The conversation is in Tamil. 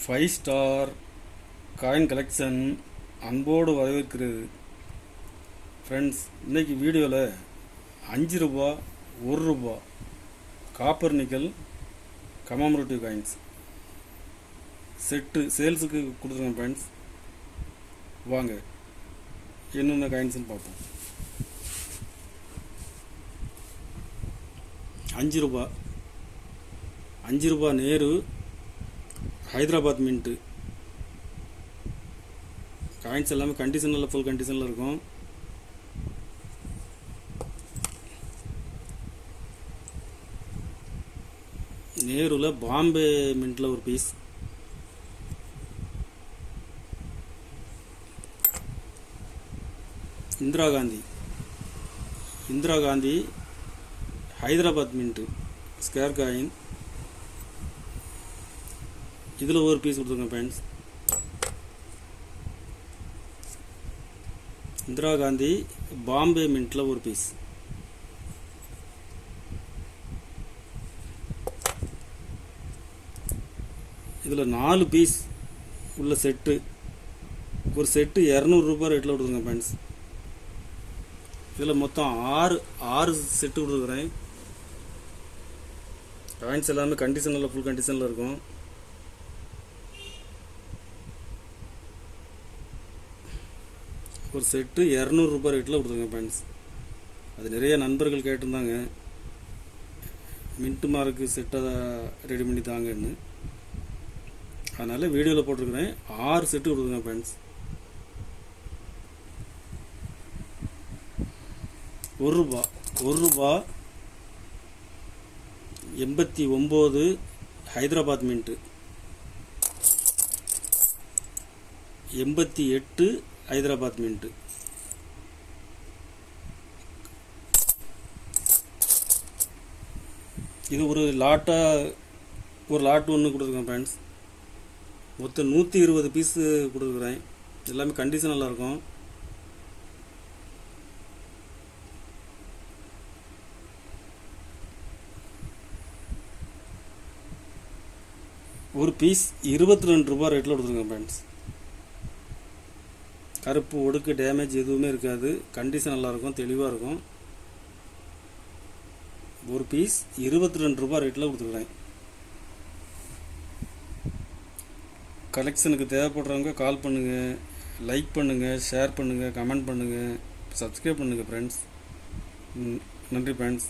ஃபைவ் ஸ்டார் காயின் கலெக்ஷன் அன்போடு வரவேற்கிறது. ஃப்ரெண்ட்ஸ், இன்றைக்கி வீடியோவில் 5 ரூபா 1 ரூபா காப்பர் நிக்கல் கமாமரேட்டிவ் காயின்ஸ் செட்டு சேல்ஸுக்கு கொடுத்துருங்க. ஃப்ரெண்ட்ஸ், வாங்க என்னென்ன காயின்ஸ்னு பார்ப்போம். 5 ரூபா நேரு ஹைதராபாத் மின்ட்டு காயின்ஸ் எல்லாமே கண்டிஷனில் ஃபுல் கண்டிஷனில் இருக்கும். நேருல பாம்பே மின்ட்டில் ஒரு piece, Indira Gandhi Hyderabad mint square coin, இதில் ஒரு பீஸ் கொடுத்துருங்க. ஃப்ரெண்ட்ஸ், இந்திரா காந்தி பாம்பே மின்ட்டில் ஒரு பீஸ், இதில் 4 பீஸ் உள்ள செட்டு, ஒரு செட்டு 200 ரூபாய் ரேட்டில் கொடுத்துருங்க. ஃப்ரெண்ட்ஸ், இதில் மொத்தம் ஆறு செட்டு கொடுக்குறேன். காயின்ஸ் எல்லாமே கண்டிஷனில் ஃபுல் கண்டிஷனில் இருக்கும். ஒரு செட்டு 200 ரூபாய் ரேட்டில் கொடுத்துருங்க. ஃப்ரெண்ட்ஸ், அது நிறைய நண்பர்கள் கேட்டிருந்தாங்க, மின்ட்டு மார்க்கு செட்டை ரெடி பண்ணி தாங்கன்னு. அதனால் வீடியோவில் போட்டிருக்கிறேன். 6 செட்டு கொடுத்துருங்க. ஃப்ரெண்ட்ஸ், 1 ரூபா 89 ஹைதராபாத் மின்ட்டு, 88 ஹைதராபாத் மின்ட்டு, இது ஒரு லாட்டு ஒன்று கொடுத்துருக்கேன். ஃப்ரெண்ட்ஸ், மொத்தம் 120 பீஸு கொடுக்குறேன். எல்லாமே கண்டிஷன் நல்லா இருக்கும். ஒரு பீஸ் 22 ரூபாய் ரேட்டில் கொடுத்துருங்க. ஃப்ரெண்ட்ஸ், கருப்பு ஒடுக்கு டேமேஜ் எதுவுமே இருக்காது. கண்டிஷன் நல்லாயிருக்கும், தெளிவாக இருக்கும். ஒரு பீஸ் 22 ரூபாய் ரேட்டில் கொடுத்துருக்குறேன். கலெக்ஷனுக்கு தேவைப்படுறவங்க கால் பண்ணுங்கள், லைக் பண்ணுங்கள், ஷேர் பண்ணுங்கள், கமெண்ட் பண்ணுங்கள், சப்ஸ்கிரைப் பண்ணுங்கள். ஃப்ரெண்ட்ஸ், நன்றி ஃப்ரெண்ட்ஸ்.